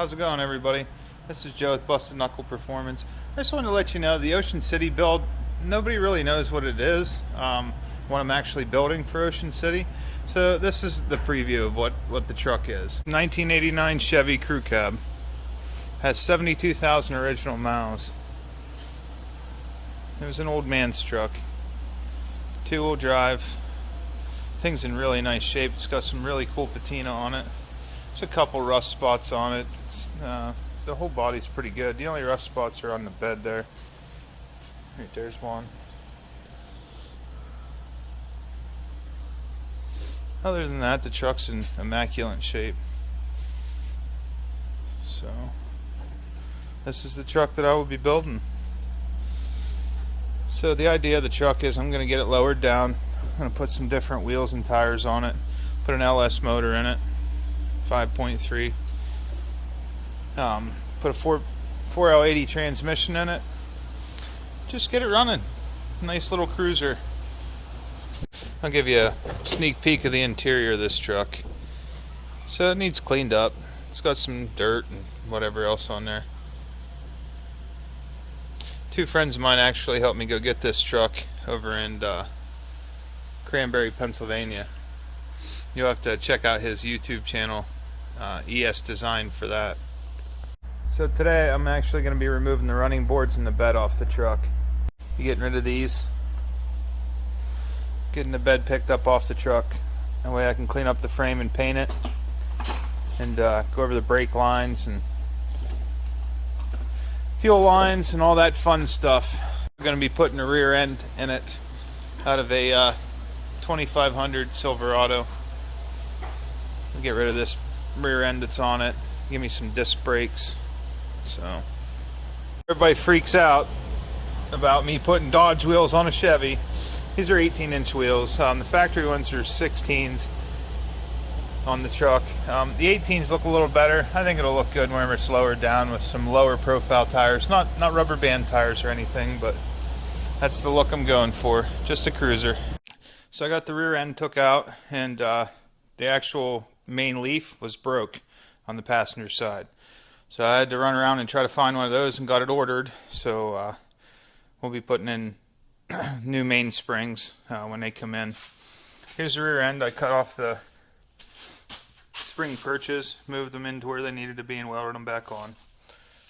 How's it going, everybody? This is Joe with Busted Knuckle Performance. I just wanted to let you know the Ocean City build, nobody really knows what it is, what I'm actually building for Ocean City. So this is the preview of what the truck is. 1989 Chevy Crew Cab. Has 72,000 original miles. It was an old man's truck. Two-wheel drive. Thing's in really nice shape. It's got some really cool patina on it. There's a couple rust spots on it. The whole body's pretty good. The only rust spots are on the bed there. Right there's one. Other than that, the truck's in immaculate shape. So, this is the truck that I will be building. So the idea of the truck is I'm going to get it lowered down. I'm going to put some different wheels and tires on it. Put an LS motor in it. 5.3. Put a 4L80 transmission in it. Just get it running. Nice little cruiser. I'll give you a sneak peek of the interior of this truck. So it needs cleaned up. It's got some dirt and whatever else on there. Two friends of mine actually helped me go get this truck over in Cranberry, Pennsylvania. You'll have to check out his YouTube channel, ES Design, for that. So today I'm actually going to be removing the running boards and the bed off the truck. You getting rid of these. Getting the bed picked up off the truck. That way I can clean up the frame and paint it. And go over the brake lines and fuel lines and all that fun stuff. We're going to be putting a rear end in it out of a 2500 Silverado. We'll get rid of this rear end that's on it. Give me some disc brakes. So everybody freaks out about me putting Dodge wheels on a Chevy. These are 18-inch wheels. The factory ones are 16s on the truck. The 18s look a little better. I think it'll look good whenever it's lowered down with some lower profile tires. Not rubber band tires or anything, but that's the look I'm going for. Just a cruiser. So I got the rear end took out, and the actual main leaf was broke on the passenger side. So I had to run around and try to find one of those and got it ordered. So we'll be putting in new mainsprings when they come in. Here's the rear end. I cut off the spring perches, moved them into where they needed to be, and welded them back on.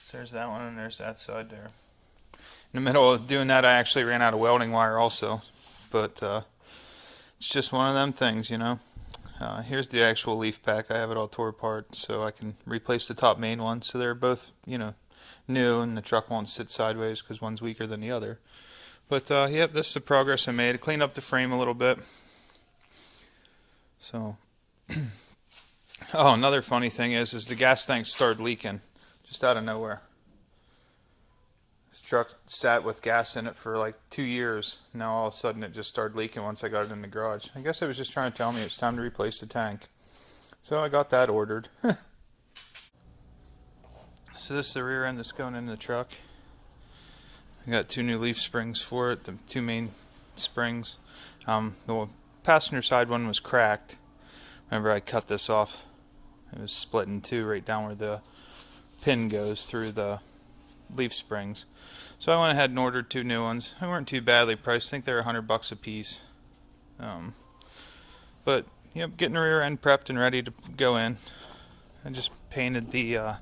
So there's that one, and there's that side there. In the middle of doing that, I actually ran out of welding wire also, but it's just one of them things, you know. Here's the actual leaf pack. I have it all tore apart so I can replace the top main one. So they're both, you know, new, and the truck won't sit sideways because one's weaker than the other. But yep, this is the progress I made. I cleaned up the frame a little bit. So, oh, another funny thing is the gas tank started leaking just out of nowhere. This truck sat with gas in it for like 2 years. Now all of a sudden it just started leaking once I got it in the garage. I guess it was just trying to tell me it's time to replace the tank. So I got that ordered. So this is the rear end that's going into the truck. I got 2 new leaf springs for it, the 2 main springs. The passenger side one was cracked. Whenever I cut this off, it was split in 2 right down where the pin goes through the leaf springs. So I went ahead and ordered 2 new ones. They weren't too badly priced. I think they were $100 a piece. But yep, getting the rear end prepped and ready to go in. I just painted the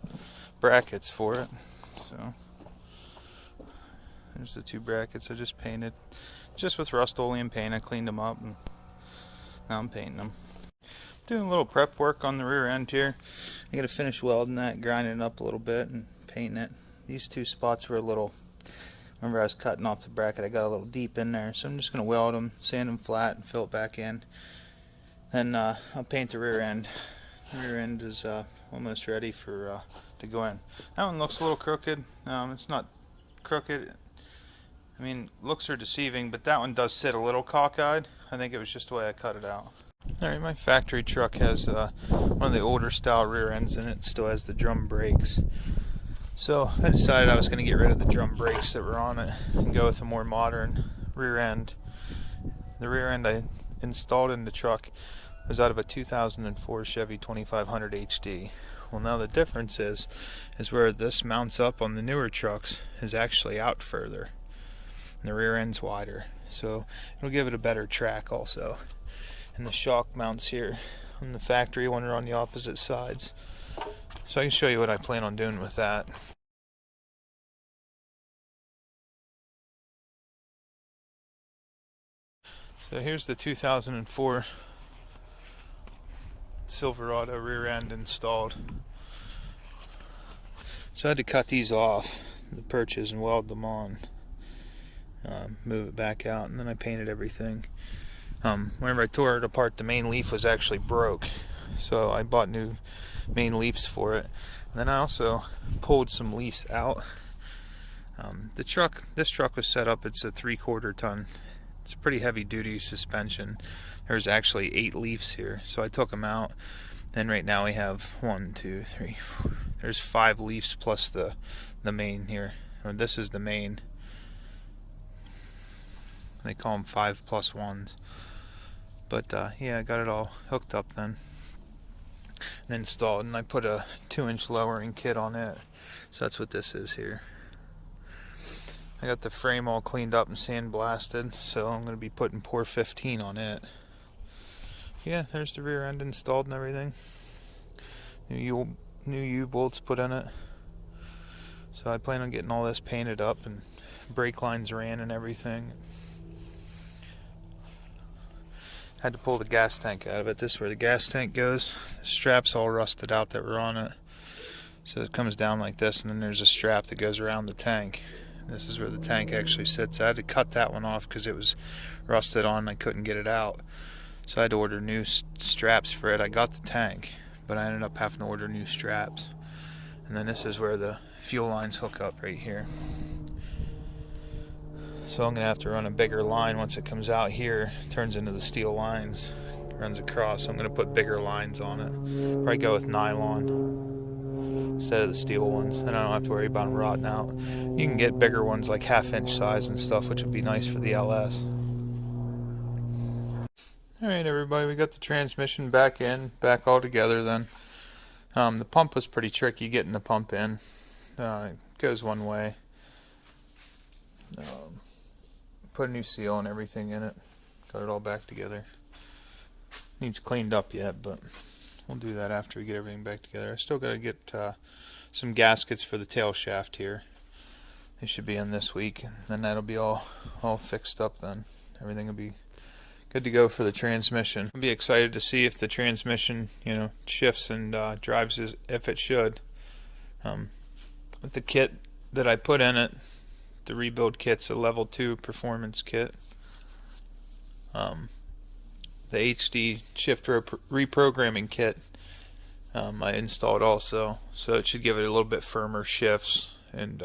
brackets for it. So there's the 2 brackets I just painted, just with Rust-Oleum paint. I cleaned them up, and now I'm painting them. Doing a little prep work on the rear end here. I got to finish welding that, grinding it up a little bit, and painting it. These 2 spots were a little, remember I was cutting off the bracket, I got a little deep in there, so I'm just going to weld them, sand them flat, and fill it back in. Then I'll paint the rear end. The rear end is almost ready for to go in. That one looks a little crooked. It's not crooked. I mean, looks are deceiving, but that one does sit a little cockeyed. I think it was just the way I cut it out. Alright, my factory truck has one of the older style rear ends in it. Still has the drum brakes. So I decided I was going to get rid of the drum brakes that were on it and go with a more modern rear end. The rear end I installed in the truck was out of a 2004 Chevy 2500 HD, Well, now the difference is where this mounts up on the newer trucks is actually out further. And the rear end's wider, so it'll give it a better track also. And the shock mounts here on the factory one are on the opposite sides. So I can show you what I plan on doing with that. So here's the 2004 Silverado rear end installed. So I had to cut these off, the perches, and weld them on. Move it back out, and then I painted everything. Whenever I tore it apart, the main leaf was actually broke, so I bought new main leaves for it. And then I also pulled some leaves out. This truck was set up, it's a 3/4 ton. It's a pretty heavy duty suspension. There's actually 8 leaves here, so I took them out. Then right now we have 1, 2, 3, 4. There's 5 leaves plus the main here. This is the main. They call them 5+1s. But yeah, I got it all hooked up then and installed, and I put a 2-inch lowering kit on it. So that's what this is here. I got the frame all cleaned up and sandblasted, so I'm going to be putting Pour 15 on it. Yeah, there's the rear end installed and everything. New U-bolts put in it. So I plan on getting all this painted up, and brake lines ran and everything. Had to pull the gas tank out of it. This is where the gas tank goes. The straps all rusted out that were on it. So it comes down like this, and then there's a strap that goes around the tank. This is where the tank actually sits. I had to cut that one off because it was rusted on and I couldn't get it out. So I had to order new straps for it. I got the tank, but I ended up having to order new straps. And then this is where the fuel lines hook up right here. So I'm going to have to run a bigger line once it comes out here. It turns into the steel lines, runs across. So I'm going to put bigger lines on it. Probably go with nylon instead of the steel ones. Then I don't have to worry about them rotting out. You can get bigger ones like 1/2-inch size and stuff, which would be nice for the LS. Alright everybody, we got the transmission back all together then. The pump was pretty tricky getting the pump in. It goes one way. Put a new seal and everything in it. Got it all back together. Needs cleaned up yet, but we'll do that after we get everything back together. I still got to get some gaskets for the tail shaft here. They should be in this week, and then that'll be all fixed up then. Everything will be good to go for the transmission. I'll be excited to see if the transmission, shifts and drives as if it should. With the kit that I put in it, the rebuild kit's a level 2 performance kit. The HD shift reprogramming kit I installed also, so it should give it a little bit firmer shifts and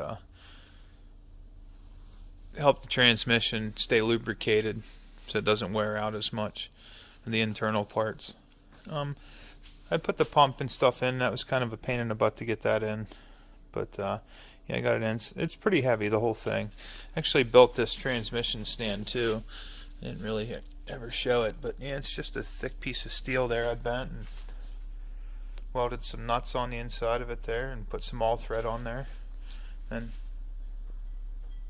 help the transmission stay lubricated so it doesn't wear out as much, the internal parts. I put the pump and stuff in. That was kind of a pain in the butt to get that in, but yeah, I got it in. It's pretty heavy, the whole thing. Actually built this transmission stand too. Didn't really ever show it, but yeah, it's just a thick piece of steel there I bent and welded some nuts on the inside of it there and put some all thread on there. Then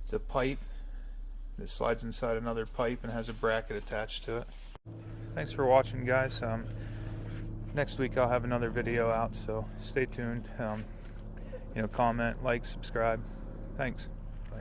it's a pipe that slides inside another pipe and has a bracket attached to it. Thanks for watching, guys. Next week I'll have another video out, so stay tuned. Comment, like, subscribe. Thanks. Bye.